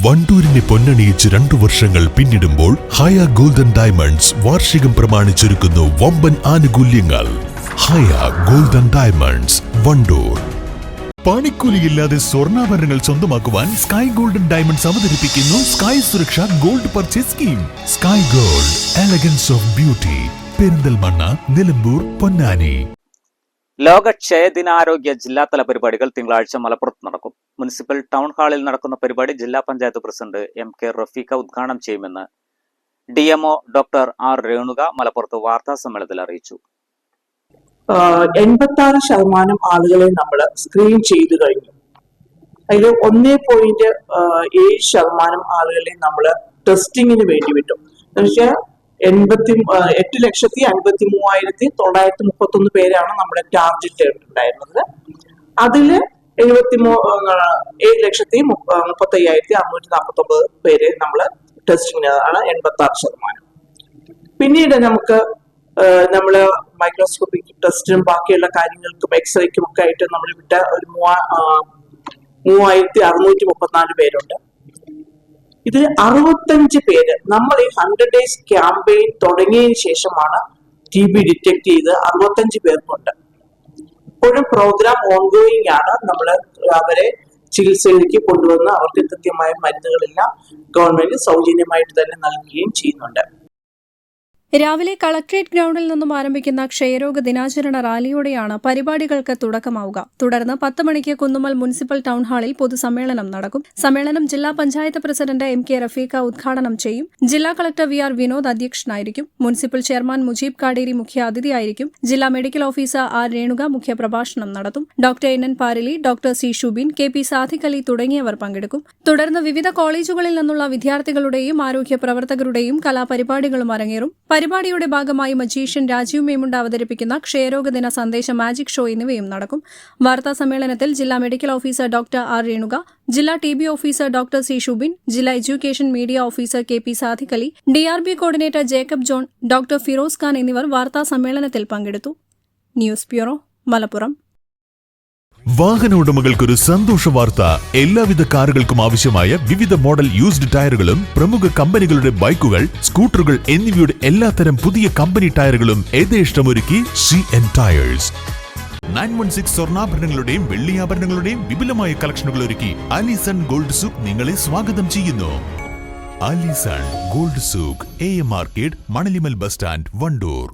വണ്ടൂരിനെ പൊന്നണിയിച്ച് 2 വർഷങ്ങൾ പിന്നിടുമ്പോൾ ഹയ golden diamonds വാർഷികം പ്രമാണിച്ചൊരുക്കുന്നു വമ്പൻ ആനുകൂല്യങ്ങൾ. ഹയ ഗോൾഡൻ ഡയമണ്ട്സ്, വണ്ടൂർ. പണിക്കൂലിയില്ലാതെ സ്വർണ്ണാഭരണങ്ങൾ സ്വന്തമാക്കുവാൻ സ്കൈ ഗോൾഡൻ ഡയമണ്ട്സ് അവതരിപ്പിക്കുന്നു സ്കൈ സുരക്ഷ gold purchase scheme. Sky gold, elegance of beauty. Perinthalmanna, Nilambur, Ponnani. ലോക ക്ഷയദിനാരോഗ്യ ജില്ലാതല പരിപാടികൾ തിങ്കളാഴ്ച മലപ്പുറത്ത് നടക്കും. മുനിസിപ്പൽ ടൗൺ ഹാളിൽ നടക്കുന്ന പരിപാടി ജില്ലാ പഞ്ചായത്ത് പ്രസിഡന്റ് MK റഫീഖ ഉദ്ഘാടനം ചെയ്യുമെന്ന് DMO ഡോക്ടർ R രേണുക മലപ്പുറത്ത് വാർത്താ സമ്മേളനത്തിൽ അറിയിച്ചു. 86% ആളുകളെ നമ്മൾ സ്ക്രീൻ ചെയ്തു കഴിഞ്ഞു. അതിൽ 1.7% ആളുകളെ നമ്മൾ ടെസ്റ്റിങ്ങിന് വേണ്ടി വിട്ടു. എന്നുവെച്ചാൽ 8,53,931 പേരാണ് നമ്മുടെ ടാർഗറ്റ് ഉണ്ടായിരുന്നത്. അതില് 7,35,649 പേര് നമ്മൾ ടെസ്റ്റിങ്ങിനാണ് 86%. പിന്നീട് നമുക്ക് നമ്മള് മൈക്രോസ്കോപ്പിക് ടെസ്റ്റിനും ബാക്കിയുള്ള കാര്യങ്ങൾക്കും എക്സ്റേക്കും ഒക്കെ ആയിട്ട് നമ്മൾ വിട്ട ഒരു 3,634 പേരുണ്ട്. ഇതിൽ 65 പേര് നമ്മൾ ഈ 100 days ക്യാമ്പയിൻ തുടങ്ങിയതിന് ശേഷമാണ് TB ഡിറ്റക്ട് ചെയ്ത് 65 പേർക്കുണ്ട്. ഇപ്പോഴും പ്രോഗ്രാം ഓൺഗോയിങ് ആണ്. നമ്മൾ അവരെ ചികിത്സയിലേക്ക് കൊണ്ടുവന്ന് അവർക്ക് കൃത്യമായ മരുന്നുകളെല്ലാം ഗവൺമെന്റ് സൗജന്യമായിട്ട് തന്നെ നൽകുകയും ചെയ്യുന്നുണ്ട്. രാവിലെ കളക്ട്രേറ്റ് ഗ്രൗണ്ടിൽ നിന്നും ആരംഭിക്കുന്ന ക്ഷയരോഗ ദിനാചരണ റാലിയോടെയാണ് പരിപാടികൾക്ക് തുടക്കമാവുക. തുടർന്ന് 10 മണിക്ക് കുന്നുമ്മൽ മുനിസിപ്പൽ ടൗൺ ഹാളിൽ പൊതുസമ്മേളനം നടക്കും. സമ്മേളനം ജില്ലാ പഞ്ചായത്ത് പ്രസിഡന്റ് MK റഫീഖ ഉദ്ഘാടനം ചെയ്യും. ജില്ലാ കളക്ടർ VR വിനോദ് അധ്യക്ഷനായിരിക്കും. മുനിസിപ്പൽ ചെയർമാൻ മുജീബ് കാടേരി മുഖ്യ അതിഥിയായിരിക്കും. ജില്ലാ മെഡിക്കൽ ഓഫീസർ R രേണുക മുഖ്യപ്രഭാഷണം നടത്തും. Doctor NN Parali, doctor C Shubin, KP Sadiq Ali തുടങ്ങിയവർ പങ്കെടുക്കും. തുടർന്ന് വിവിധ കോളേജുകളിൽ നിന്നുള്ള വിദ്യാർത്ഥികളുടെയും ആരോഗ്യ പ്രവർത്തകരുടെയും കലാപരിപാടികളും അരങ്ങേറും. പരിപാടിയുടെ ഭാഗമായി മജീഷ്യൻ രാജീവ് മേമുണ്ട അവതരിപ്പിക്കുന്ന ക്ഷയരോഗ ദിന സന്ദേശ മാജിക് ഷോ എന്നിവയും നടക്കും. വാർത്താ സമ്മേളനത്തിൽ ജില്ലാ medical officer doctor R Renuka, ജില്ലാ TB officer doctor C Shubin, ജില്ലാ education media officer KP Sadiq Ali, DRB coordinator Jacob John, doctor Firoz Khan എന്നിവർ വാർത്താ സമ്മേളനത്തിൽ പങ്കെടുത്തു. News bureau, Malappuram. വാഹന ഉടമകൾക്കൊരു സന്തോഷ വാർത്ത. എല്ലാവിധ കാറുകൾക്കും ആവശ്യമായ വിവിധ മോഡൽ യൂസ്ഡ് ടയറുകളും പ്രമുഖ കമ്പനികളുടെ ബൈക്കുകൾ, സ്കൂട്ടറുകൾ എന്നിവയുടെ എല്ലാത്തരം പുതിയ കമ്പനി ടയറുകളും യഥേഷ്ടമൊരുക്കി CN ടയേഴ്സ്. 916 സ്വർണ്ണാഭരണങ്ങളുടെയും വെള്ളിയാഭരണങ്ങളുടെയും വിപുലമായ കളക്ഷനുകൾ ഒരുക്കി അലിസൺ ഗോൾഡ് സൂക്ക് നിങ്ങളെ സ്വാഗതം ചെയ്യുന്നു. Alison gold souk, AM market, Manalimal bus stand, Wandoor.